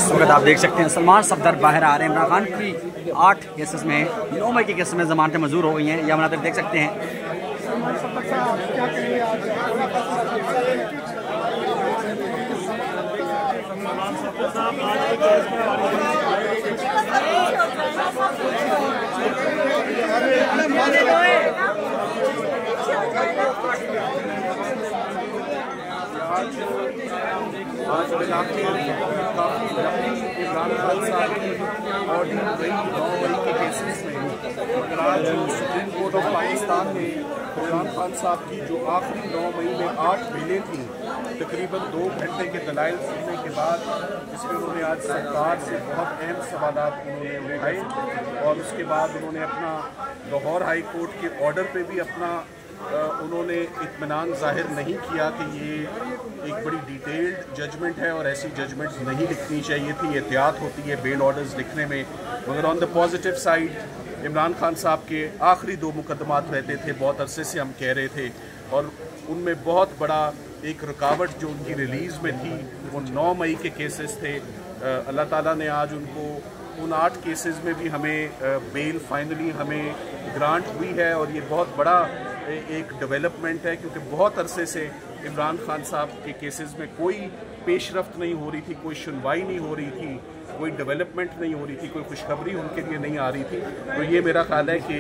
इस वक्त आप देख सकते हैं सलमान सफदर बाहर आ रहे हैं। इमरान खान की 8 केसेस में 9 मई के केस में जमानतें मंजूर हो गई हैं। यह मनाज़िर देख सकते हैं। आज इमरान खान साहब की ऑर्डिनरी 9 मई के केसेस में, मगर आज सुप्रीम कोर्ट ऑफ पाकिस्तान ने इमरान खान साहब की जो आखिरी 9 मई में 8 बेलें थी, तकरीबन 2 घंटे के दलाइल सुनने के बाद इसमें उन्होंने आज सरकार से बहुत अहम सवालात उन्होंने उठाए और उसके बाद उन्होंने अपना लाहौर हाई कोर्ट के ऑर्डर पे भी अपना उन्होंने इत्मीनान जाहिर नहीं किया कि ये एक बड़ी डिटेल्ड जजमेंट है और ऐसी जजमेंट्स नहीं लिखनी चाहिए थी, एहतियात होती है बेल ऑर्डर्स लिखने में। मगर on the positive side Imran Khan साहब के आखिरी 2 मुकदमात रहते थे, बहुत अरसे से हम कह रहे थे, और उनमें बहुत बड़ा एक रुकावट जो उनकी रिलीज़ में थी वो 9 मई के केसेस थे। अल्लाह ताला ने आज उनको उन 8 केसेस में भी हमें बेल फाइनली हमें ग्रांट हुई है और ये बहुत बड़ा एक डेवलपमेंट है, क्योंकि बहुत अरसे से इमरान खान साहब के केसेस में कोई पेशरफ्त नहीं हो रही थी, कोई सुनवाई नहीं हो रही थी, कोई डेवलपमेंट नहीं हो रही थी, कोई खुशखबरी उनके लिए नहीं आ रही थी। तो ये मेरा ख्याल है कि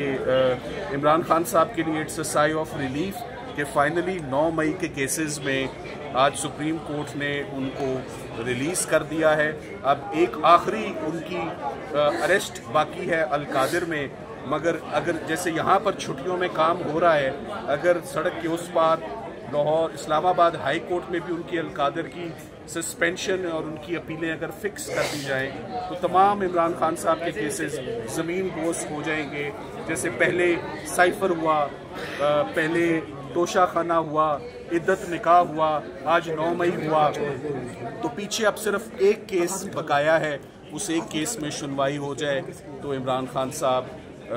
इमरान खान साहब के लिए it's a sigh of relief कि फाइनली 9 मई के केसेस में आज सुप्रीम कोर्ट ने उनको रिलीज़ कर दिया है। अब एक आखिरी उनकी अरेस्ट बाकी है अल-कादिर में, मगर अगर जैसे यहाँ पर छुट्टियों में काम हो रहा है, अगर सड़क के उस पार लाहौर इस्लामाबाद हाई कोर्ट में भी उनकी अल-कादिर की सस्पेंशन और उनकी अपीलें अगर फिक्स कर दी जाएं तो तमाम इमरान खान साहब के केसेस ज़मीन बोस हो जाएंगे। जैसे पहले साइफर हुआ, पहले तोशा खाना हुआ, इद्दत निकाह हुआ, आज 9 मई हुआ, तो पीछे अब सिर्फ एक केस बकाया है, उस एक केस में सुनवाई हो जाए तो इमरान खान साहब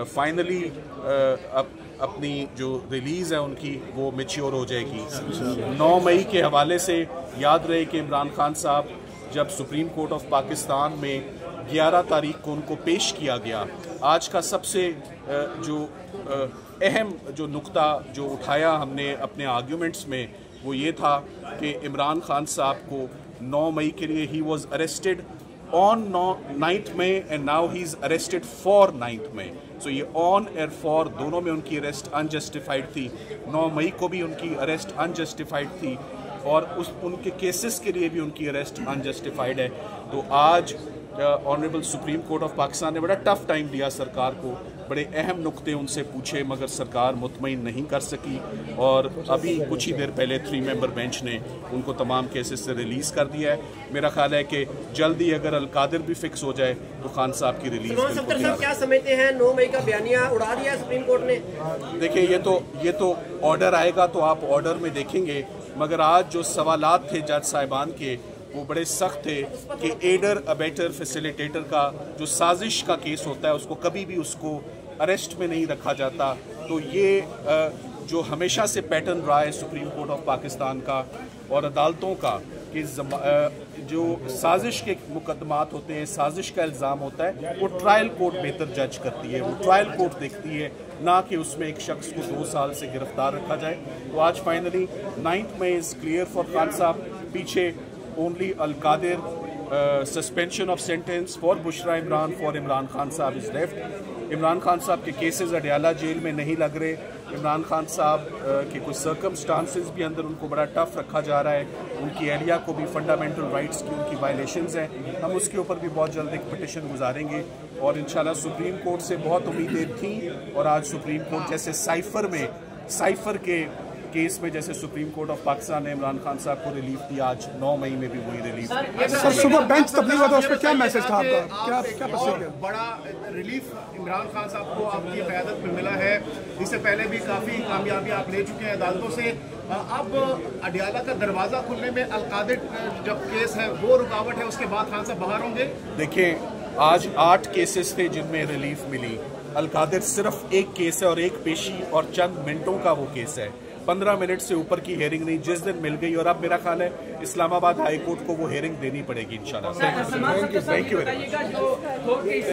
फाइनली अपनी जो रिलीज़ है उनकी वो मैच्योर हो जाएगी। 9 मई के हवाले से याद रहे कि इमरान खान साहब जब सुप्रीम कोर्ट ऑफ पाकिस्तान में 11 तारीख को उनको पेश किया गया, आज का सबसे जो अहम जो नुक्ता जो उठाया हमने अपने आर्ग्यूमेंट्स में वो ये था कि इमरान खान साहब को 9 मई के लिए he was arrested on 9th May and now he is arrested for 9th May। सो ये ऑन और फॉर दोनों में उनकी अरेस्ट अनजस्टिफाइड थी। 9 मई को भी उनकी अरेस्ट अनजस्टिफाइड थी और उनके केसेस के लिए भी उनकी अरेस्ट अनजस्टिफाइड है। तो आज honourable supreme court of Pakistan ने बड़ा टफ टाइम दिया सरकार को, बड़े अहम नुक्ते उनसे पूछे मगर सरकार मुतमईन नहीं कर सकी और अभी कुछ ही देर पहले 3 मेंबर बेंच ने उनको तमाम केसेस से रिलीज़ कर दिया है। मेरा ख्याल है कि जल्दी अगर अल-कादिर भी फिक्स हो जाए तो खान साहब की रिलीज क्या समझते हैं? 9 मई का बयानिया उड़ा दिया सुप्रीम कोर्ट ने। देखिए ये तो ऑर्डर आएगा तो आप ऑर्डर में देखेंगे, मगर आज जो सवालात थे जज साहिबान के वो बड़े सख्त थे कि एडर अबेटर फैसिलिटेटर का जो साजिश का केस होता है उसको कभी भी उसको अरेस्ट में नहीं रखा जाता। तो ये जो हमेशा से पैटर्न रहा है सुप्रीम कोर्ट ऑफ पाकिस्तान का और अदालतों का कि जो साजिश के मुकदमात होते हैं, साजिश का इल्ज़ाम होता है, वो ट्रायल कोर्ट बेहतर जज करती है, वो ट्रायल कोर्ट देखती है, ना कि उसमें एक शख्स को 2 साल से गिरफ्तार रखा जाए। तो आज finally 9th May is clear for Khan साहब। पीछे only Al Qadir suspension of sentence for Bushra Imran for Imran Khan साहब इज़ लेफ्ट। इमरान खान साहब के केसेस अडयाला जेल में नहीं लग रहे। इमरान खान साहब के कुछ सर्कमस्टांसेस भी अंदर उनको बड़ा टफ रखा जा रहा है। उनकी एरिया को भी फंडामेंटल राइट्स की उनकी वायलेशंस हैं। हम उसके ऊपर भी बहुत जल्द एक पिटिशन गुजारेंगे और इंशाल्लाह सुप्रीम कोर्ट से बहुत उम्मीदें थी और आज सुप्रीम कोर्ट जैसे साइफर के केस में जैसे सुप्रीम कोर्ट ऑफ पाकिस्तान ने इमरान खान साहब को रिलीफ दिया, आज 9 मई में भी वही रिलीफ। सर सुबह बेंच तब्दील हुआ था, उस पर क्या मैसेज था आपका? क्या बहुत बड़ा रिलीफ इमरान खान साहब को आपकी क़यादत में मिला है। इससे पहले भी काफ़ी कामयाबी आप ले चुके हैं अदालतों से। अब अडयाला का दरवाज़ा खुलने में अल-कादिर जब केस है वो रुकावट है, उसके बाद खान साहब बाहर होंगे। देखिए आज 8 केसेस थे जिनमें रिलीफ मिली। अल-कादिर सिर्फ एक केस है और एक पेशी और चंद मिनटों का वो केस है। 15 मिनट से ऊपर की हेयरिंग नहीं, जिस दिन मिल गई। और अब मेरा ख्याल है इस्लामाबाद हाई कोर्ट को वो हेयरिंग देनी पड़ेगी इंशाल्लाह। Thank you very much.